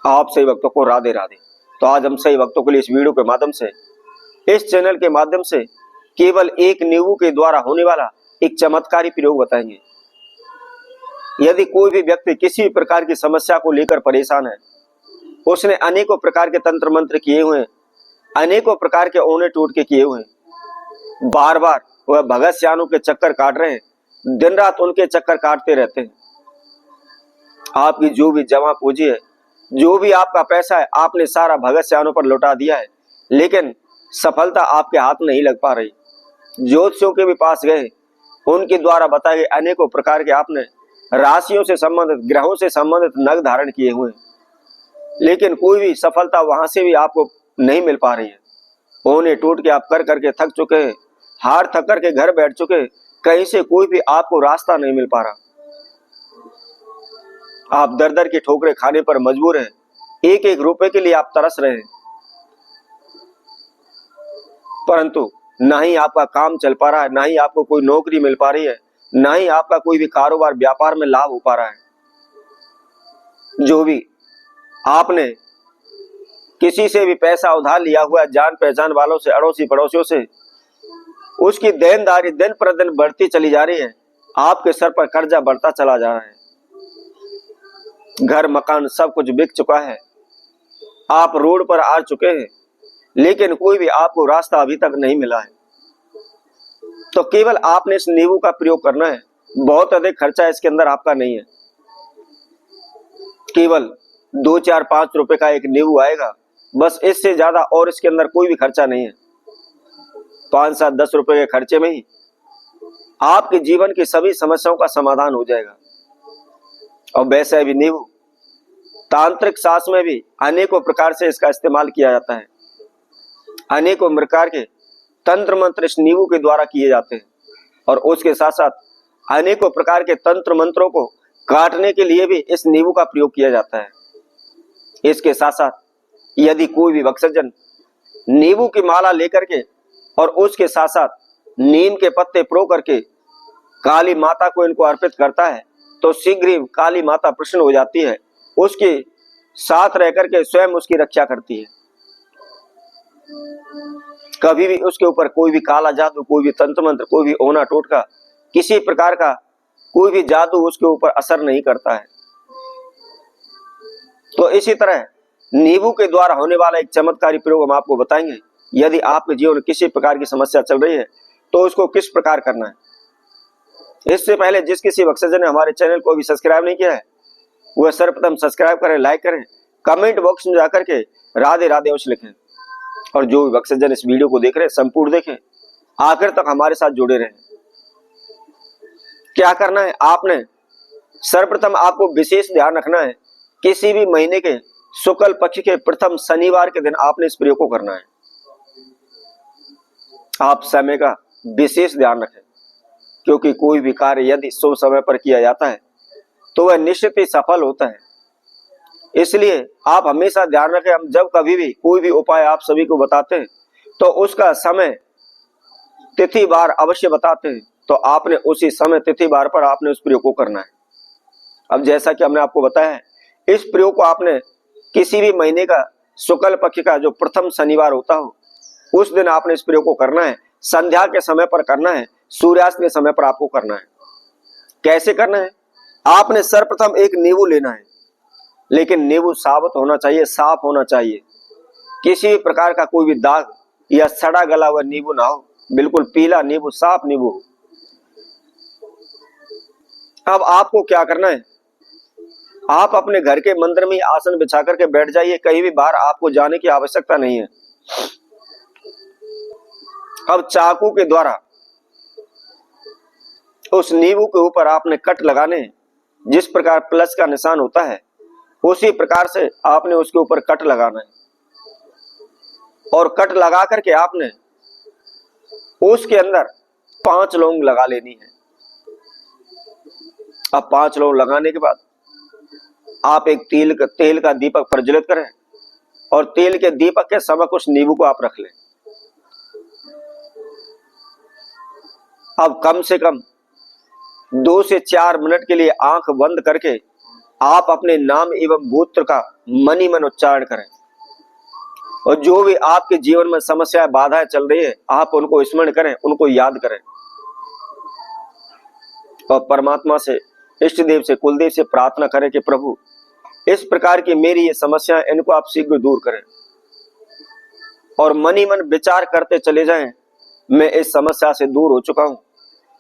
आप सही भक्तों को राधे राधे। तो आज हम सही भक्तों के लिए इस वीडियो के माध्यम से, इस चैनल के माध्यम से केवल एक नींबू के द्वारा होने वाला एक चमत्कारी प्रयोग बताएंगे। यदि कोई भी व्यक्ति किसी भी प्रकार की समस्या को लेकर परेशान है, उसने अनेकों प्रकार के तंत्र मंत्र किए हुए हैं, अनेकों प्रकार के ओने टूट के किए हुए हैं, बार बार वह भगत सियानों के चक्कर काट रहे हैं, दिन रात उनके चक्कर काटते रहते हैं। आपकी जो भी जमा पूंजी है, जो भी आपका पैसा है, आपने सारा भगत सियानों पर लौटा दिया है, लेकिन सफलता आपके हाथ नहीं लग पा रही। ज्योतिषियों के भी पास गए, उनके द्वारा बताए गए अनेकों प्रकार के आपने राशियों से संबंधित, ग्रहों से संबंधित नग धारण किए हुए हैं, लेकिन कोई भी सफलता वहां से भी आपको नहीं मिल पा रही है। ओने टूट के आप कर करके थक चुके हैं, हार थक करके घर बैठ चुके हैं, कहीं से कोई भी आपको रास्ता नहीं मिल पा रहा। आप दर दर की ठोकरें खाने पर मजबूर हैं, एक एक रुपए के लिए आप तरस रहे हैं, परंतु ना ही आपका काम चल पा रहा है, ना ही आपको कोई नौकरी मिल पा रही है, ना ही आपका कोई भी कारोबार व्यापार में लाभ हो पा रहा है। जो भी आपने किसी से भी पैसा उधार लिया हुआ है, जान पहचान वालों से, अड़ोसी पड़ोसियों से, उसकी देनदारी दिन प्रतिदिन बढ़ती चली जा रही है। आपके सर पर कर्जा बढ़ता चला जा रहा है, घर मकान सब कुछ बिक चुका है, आप रोड पर आ चुके हैं, लेकिन कोई भी आपको रास्ता अभी तक नहीं मिला है। तो केवल आपने इस नींबू का प्रयोग करना है, बहुत अधिक खर्चा इसके अंदर आपका नहीं है। केवल 2, 4, 5 रुपए का एक नींबू आएगा, बस इससे ज्यादा और इसके अंदर कोई भी खर्चा नहीं है। 5, 7, 10 रुपए के खर्चे में ही आपके जीवन की सभी समस्याओं का समाधान हो जाएगा। और वैसे भी नींबू तांत्रिक शास्त्र में भी अनेकों प्रकार से इसका इस्तेमाल किया जाता है। अनेकों प्रकार के तंत्र मंत्र इस नींबू के द्वारा किए जाते हैं, और उसके साथ साथ अनेकों प्रकार के तंत्र मंत्रों को काटने के लिए भी इस नींबू का प्रयोग किया जाता है। इसके साथ साथ यदि कोई भी भक्तजन नींबू की माला लेकर के और उसके साथ साथ नीम के पत्ते प्रो करके काली माता को इनको अर्पित करता है, तो शीघ्र ही काली माता प्रसन्न हो जाती है, उसके साथ रह करके स्वयं उसकी रक्षा करती है। कभी भी उसके ऊपर कोई भी काला जादू, कोई भी तंत्र मंत्र, कोई भी ओना टोटका, किसी प्रकार का कोई भी जादू उसके ऊपर असर नहीं करता है। तो इसी तरह नींबू के द्वारा होने वाला एक चमत्कारी प्रयोग हम आपको बताएंगे। यदि आपके जीवन में किसी प्रकार की समस्या चल रही है, तो उसको किस प्रकार करना है। इससे पहले जिस किसी भक्तजन ने हमारे चैनल को भी सब्सक्राइब नहीं किया है, वह सर्वप्रथम सब्सक्राइब करें, लाइक करें, कमेंट बॉक्स में जाकर के राधे राधे अवश्य लिखें। और जो भी भक्तजन इस वीडियो को देख रहे हैं, संपूर्ण देखें, आखिर तक हमारे साथ जुड़े रहें। क्या करना है, आपने सर्वप्रथम आपको विशेष ध्यान रखना है, किसी भी महीने के शुक्ल पक्ष के प्रथम शनिवार के दिन आपने इस प्रयोग को करना है। आप समय का विशेष ध्यान रखें, क्योंकि कोई भी कार्य यदि शुभ समय पर किया जाता है तो वह निश्चित ही सफल होता है। इसलिए आप हमेशा ध्यान रखें, हम जब कभी भी कोई भी उपाय आप सभी को बताते हैं तो उसका समय तिथि बार अवश्य बताते हैं, तो आपने उसी समय तिथि बार पर आपने उस प्रयोग को करना है। अब जैसा कि हमने आपको बताया है, इस प्रयोग को आपने किसी भी महीने का शुक्ल पक्ष का जो प्रथम शनिवार होता हो, उस दिन आपने इस प्रयोग को करना है। संध्या के समय पर करना है, सूर्यास्त के समय पर आपको करना है। कैसे करना है, आपने सर्वप्रथम एक नींबू लेना है, लेकिन नींबू साबुत होना चाहिए, साफ होना चाहिए, किसी भी प्रकार का कोई भी दाग या सड़ा गला हुआ नींबू ना हो, बिल्कुल पीला नींबू, साफ नींबू। अब आपको क्या करना है, आप अपने घर के मंदिर में आसन बिछा करके बैठ जाइए, कहीं भी बाहर आपको जाने की आवश्यकता नहीं है। अब चाकू के द्वारा उस नींबू के ऊपर आपने कट लगाने हैं। जिस प्रकार प्लस का निशान होता है, उसी प्रकार से आपने उसके ऊपर कट लगाना है, और कट लगा करके आपने उसके अंदर 5 लौंग लगा लेनी है। अब 5 लौंग लगाने के बाद आप एक तेल का दीपक प्रज्वलित करें, और तेल के दीपक के समक्ष उस नींबू को आप रख लें। अब कम से कम 2 से 4 मिनट के लिए आंख बंद करके आप अपने नाम एवं गोत्र का मन ही मन उच्चारण करें और जो भी आपके जीवन में समस्या बाधाएं चल रही है आप उनको स्मरण करें, उनको याद करें और परमात्मा से, इष्ट देव से, कुलदेव से प्रार्थना करें कि प्रभु इस प्रकार की मेरी ये समस्या है, इनको आप शीघ्र दूर करें और मन ही मन विचार करते चले जाएं, मैं इस समस्या से दूर हो चुका हूं,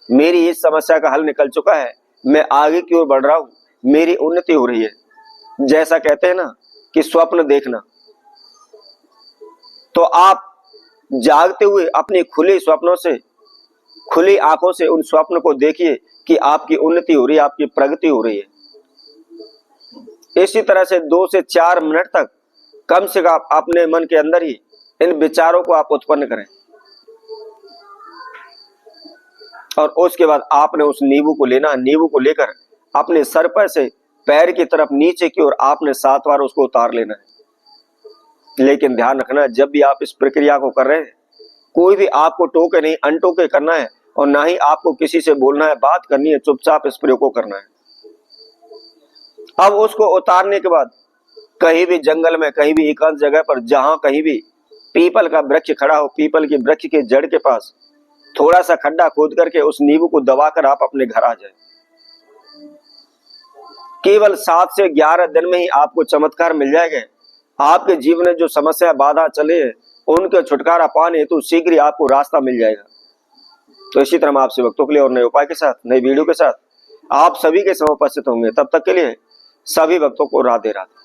मेरी इस समस्या का हल निकल चुका है, मैं आगे की ओर बढ़ रहा हूं, मेरी उन्नति हो रही है। जैसा कहते हैं ना कि स्वप्न देखना, तो आप जागते हुए अपने खुले स्वप्नों से, खुली आंखों से उन स्वप्न को देखिए कि आपकी उन्नति हो रही है, आपकी प्रगति हो रही है। इसी तरह से 2 से 4 मिनट तक कम से कम अपने मन के अंदर ही इन विचारों को आप उत्पन्न करें और उसके बाद आपने उस नींबू को लेना, नींबू को लेकर अपने सर पर से पैर की तरफ नीचे की ओर आपने 7 बार उसको उतार लेना है। लेकिन ध्यान रखना, जब भी आप इस प्रक्रिया को कर रहे हैं कोई भी आपको टोके नहीं, अनटोके करना है और ना ही आपको किसी से बोलना है, बात करनी है, चुपचाप इस प्रयोग को करना है। अब उसको उतारने के बाद कहीं भी जंगल में, कहीं भी एकांत जगह पर, जहां कहीं भी पीपल का वृक्ष खड़ा हो, पीपल के वृक्ष के जड़ के पास थोड़ा सा खड्डा खोद करके उस नींबू को दबाकर आप अपने घर आ जाए। केवल 7 से 11 दिन में ही आपको चमत्कार मिल जाएगा। आपके जीवन में जो समस्या बाधा चले हैं उनके छुटकारा पाने हेतु शीघ्र ही आपको रास्ता मिल जाएगा। तो इसी तरह हम आपसे भक्तों के लिए और नए उपाय के साथ, नई वीडियो के साथ आप सभी के समय उपस्थित होंगे। तब तक के लिए सभी भक्तों को राधे राधे।